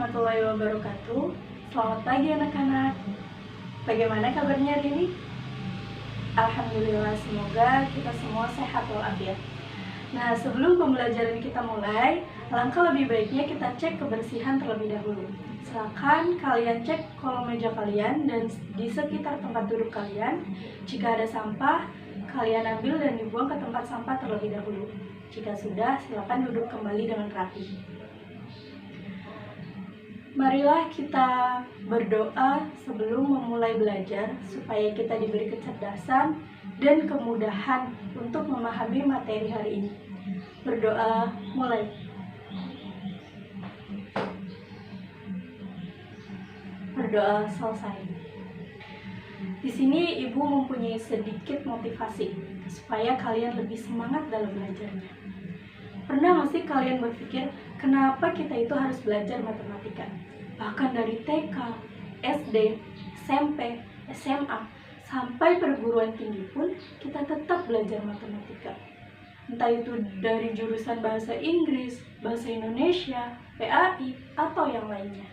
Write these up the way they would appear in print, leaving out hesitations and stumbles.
warahmatullahi wabarakatuh. Selamat pagi anak-anak. Bagaimana kabarnya hari ini? Alhamdulillah, semoga kita semua sehat walafiat. Nah, sebelum pembelajaran kita mulai, alangkah lebih baiknya kita cek kebersihan terlebih dahulu. Silakan kalian cek kolong meja kalian dan di sekitar tempat duduk kalian. Jika ada sampah, kalian ambil dan dibuang ke tempat sampah terlebih dahulu. Jika sudah, silakan duduk kembali dengan rapi. Marilah kita berdoa sebelum memulai belajar supaya kita diberi kecerdasan dan kemudahan untuk memahami materi hari ini. Berdoa mulai. Berdoa selesai. Di sini Ibu mempunyai sedikit motivasi supaya kalian lebih semangat dalam belajarnya. Pernah nggak sih kalian berpikir kenapa kita itu harus belajar matematika? Bahkan dari TK, SD, SMP, SMA, sampai perguruan tinggi pun kita tetap belajar matematika. Entah itu dari jurusan bahasa Inggris, bahasa Indonesia, PAI, atau yang lainnya.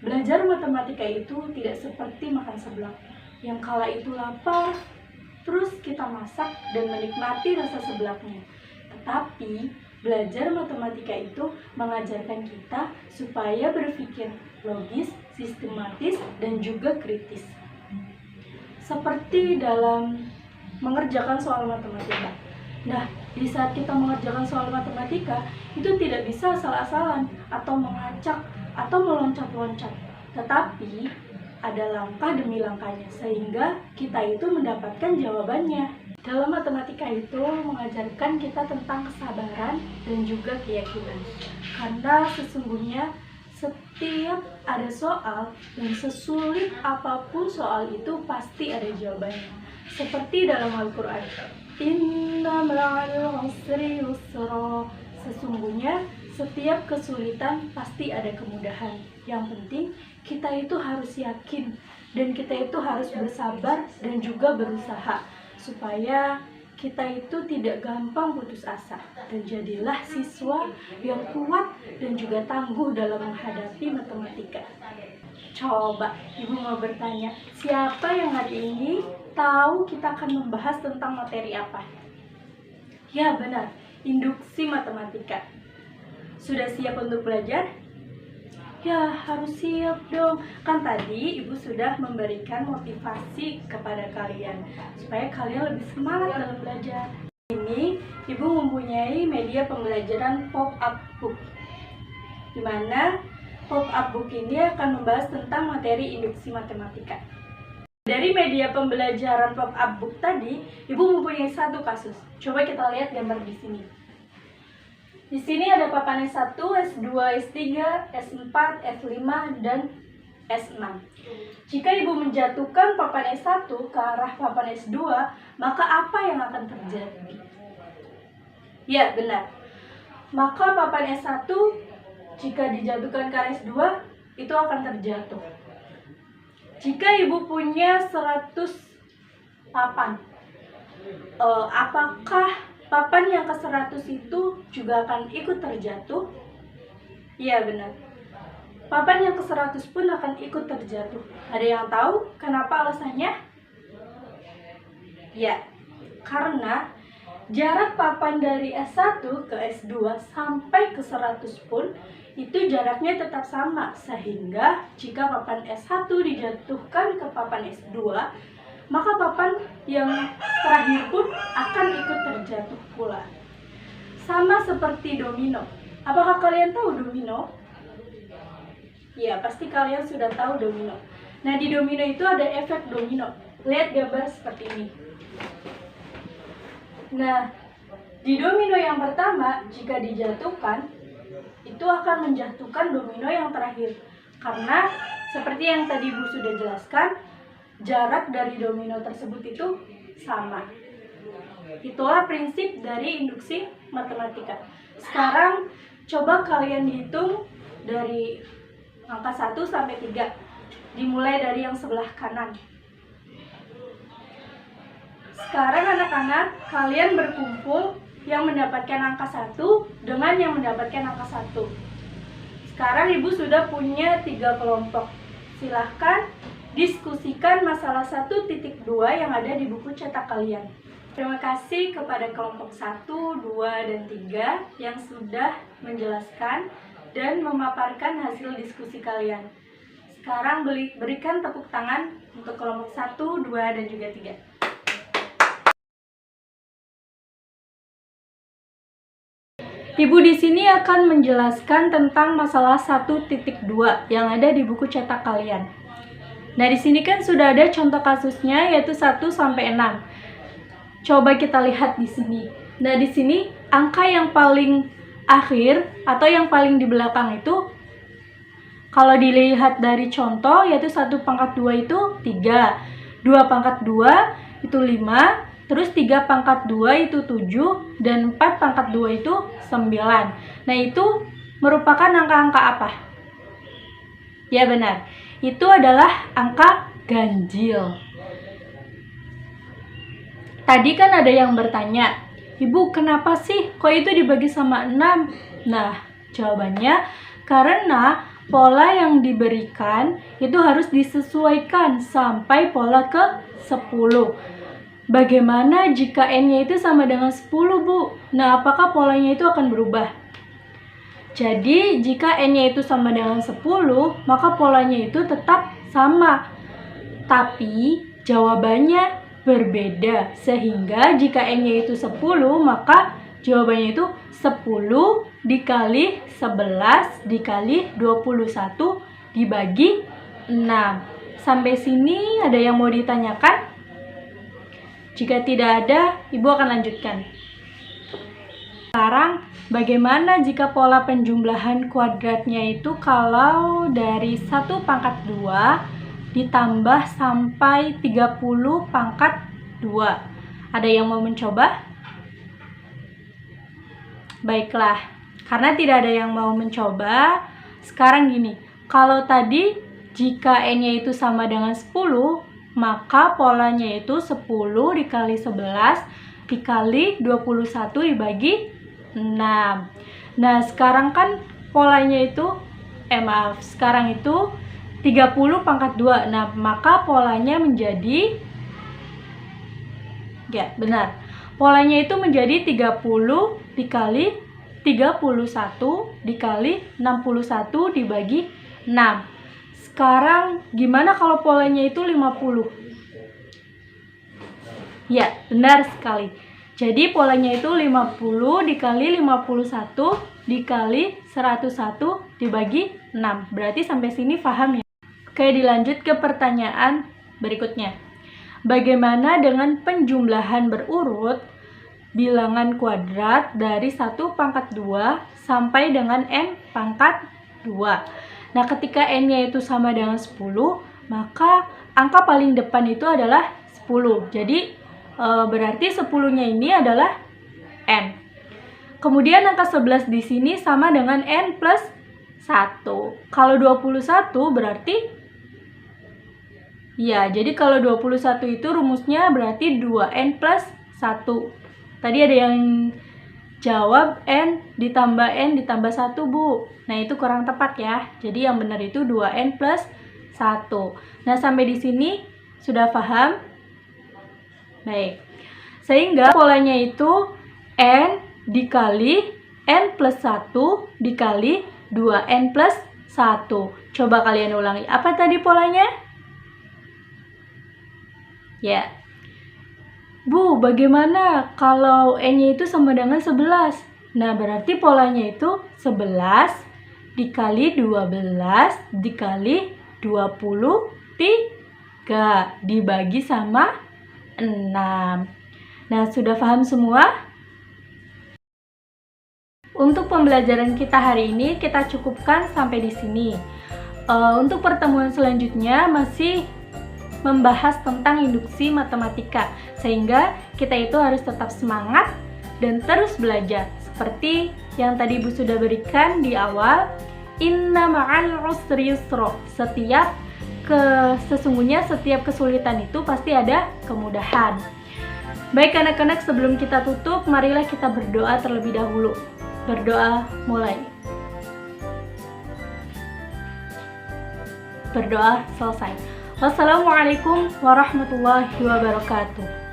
Belajar matematika itu tidak seperti makan seblak, yang kala itu lapar, terus kita masak dan menikmati rasa seblaknya. Tetapi belajar matematika itu mengajarkan kita supaya berpikir logis, sistematis, dan juga kritis. Seperti dalam mengerjakan soal matematika. Nah, di saat kita mengerjakan soal matematika, itu tidak bisa asal-asalan atau mengacak atau meloncat-loncat. Tetapi ada langkah demi langkahnya sehingga kita itu mendapatkan jawabannya. Dalam matematika itu mengajarkan kita tentang kesabaran dan juga keyakinan. Karena sesungguhnya setiap ada soal dan sesulit apapun soal itu pasti ada jawabannya. Seperti dalam Al-Quran. Inna ma'al usri yusra. Sesungguhnya setiap kesulitan pasti ada kemudahan. Yang penting kita itu harus yakin dan kita itu harus bersabar dan juga berusaha supaya kita itu tidak gampang putus asa dan jadilah siswa yang kuat dan juga tangguh dalam menghadapi matematika. Coba Ibu mau bertanya, siapa yang hari ini tahu kita akan membahas tentang materi apa? Ya benar, induksi matematika. Sudah siap untuk belajar? Ya, harus siap dong. Kan tadi Ibu sudah memberikan motivasi kepada kalian supaya kalian lebih semangat dalam belajar. Ini Ibu mempunyai media pembelajaran pop-up book. Di mana pop-up book ini akan membahas tentang materi induksi matematika. Dari media pembelajaran pop-up book tadi, Ibu mempunyai satu kasus. Coba kita lihat gambar di sini. Di sini ada papan S1, S2, S3, S4, S5, dan S6. Jika Ibu menjatuhkan papan S1 ke arah papan S2, maka apa yang akan terjadi? Ya, benar. Maka papan S1 jika dijatuhkan ke arah S2, itu akan terjatuh. Jika Ibu punya 100 papan, apakah papan yang ke-100 itu juga akan ikut terjatuh? Iya benar. Papan yang ke-100 pun akan ikut terjatuh. Ada yang tahu kenapa alasannya? Ya, karena jarak papan dari S1 ke S2 sampai ke 100 pun itu jaraknya tetap sama. Sehingga jika papan S1 dijatuhkan ke papan S2, maka papan yang terakhir pun akan ikut terjatuh pula. Sama seperti domino. Apakah kalian tahu domino? Ya, pasti kalian sudah tahu domino. Nah, di domino itu ada efek domino. Lihat gambar seperti ini. Nah, di domino yang pertama, jika dijatuhkan, itu akan menjatuhkan domino yang terakhir. Karena, seperti yang tadi Ibu sudah jelaskan, jarak dari domino tersebut itu sama. Itulah prinsip dari induksi matematika. Sekarang coba kalian hitung dari angka 1 sampai 3. Dimulai dari yang sebelah kanan. Sekarang anak-anak, kalian berkumpul yang mendapatkan angka 1 dengan yang mendapatkan angka 1. Sekarang Ibu sudah punya 3 kelompok. Silahkan diskusikan masalah 1.2 yang ada di buku cetak kalian. Terima kasih kepada kelompok 1, 2, dan 3 yang sudah menjelaskan dan memaparkan hasil diskusi kalian. Sekarang berikan tepuk tangan untuk kelompok 1, 2, dan juga 3. Ibu di sini akan menjelaskan tentang masalah 1.2 yang ada di buku cetak kalian. Nah, di sini kan sudah ada contoh kasusnya yaitu 1 sampai 6. Coba kita lihat di sini. Nah, di sini angka yang paling akhir atau yang paling di belakang itu kalau dilihat dari contoh yaitu 1 pangkat 2 itu 3, 2 pangkat 2 itu 5, terus 3 pangkat 2 itu 7, dan 4 pangkat 2 itu 9. Nah, itu merupakan angka-angka apa? Ya benar, itu adalah angka ganjil. Tadi kan ada yang bertanya, Ibu kenapa sih kok itu dibagi sama 6? Nah, jawabannya karena pola yang diberikan itu harus disesuaikan sampai pola ke 10. Bagaimana jika N-nya itu sama dengan 10, Bu? Nah, apakah polanya itu akan berubah? Jadi, jika N-nya itu sama dengan 10, maka polanya itu tetap sama. Tapi, jawabannya berbeda. Sehingga, jika N-nya itu 10, maka jawabannya itu 10 dikali 11 dikali 21 dibagi 6. Sampai sini ada yang mau ditanyakan? Jika tidak ada, Ibu akan lanjutkan. Sekarang, bagaimana jika pola penjumlahan kuadratnya itu kalau dari 1 pangkat 2 ditambah sampai 30 pangkat 2? Ada yang mau mencoba? Baiklah, karena tidak ada yang mau mencoba, sekarang gini, kalau tadi jika N-nya itu sama dengan 10, maka polanya itu 10 dikali 11 dikali 21 dibagi 6. Nah, sekarang kan polanya itu, sekarang itu 30 pangkat 2. Nah, maka polanya menjadi, ya benar, polanya itu menjadi 30 dikali 31 dikali 61 dibagi 6. Sekarang gimana kalau polanya itu 50? Ya, benar sekali. Jadi polanya itu 50 dikali 51 dikali 101 dibagi 6. Berarti sampai sini paham ya? Oke, dilanjut ke pertanyaan berikutnya. Bagaimana dengan penjumlahan berurut bilangan kuadrat dari 1 pangkat 2 sampai dengan N pangkat 2? Nah, ketika N-nya itu sama dengan 10, maka angka paling depan itu adalah 10. Jadi, berarti 10-nya ini adalah N. Kemudian angka 11 di sini sama dengan N plus 1. Kalau 21 berarti, ya, jadi kalau 21 itu rumusnya berarti 2N plus 1. Tadi ada yang jawab N ditambah 1, Bu. Nah, itu kurang tepat ya. Jadi yang benar itu 2N plus 1. Nah, sampai di sini sudah paham? Baik. Sehingga polanya itu N dikali N plus 1 dikali 2N plus 1. Coba kalian ulangi. Apa tadi polanya? Ya. Bu, bagaimana kalau N-nya itu sama dengan 11? Nah, berarti polanya itu 11 dikali 12 dikali 23 dibagi sama 6. Nah, sudah paham semua? Untuk pembelajaran kita hari ini kita cukupkan sampai di sini. Untuk pertemuan selanjutnya masih membahas tentang induksi matematika, sehingga kita itu harus tetap semangat dan terus belajar. Seperti yang tadi Ibu sudah berikan di awal, inna ma'al usri yusra. Sesungguhnya setiap kesulitan itu pasti ada kemudahan. Baik anak-anak, sebelum kita tutup, marilah kita berdoa terlebih dahulu. Berdoa mulai. berdoa selesai. Wassalamualaikum warahmatullahi wabarakatuh.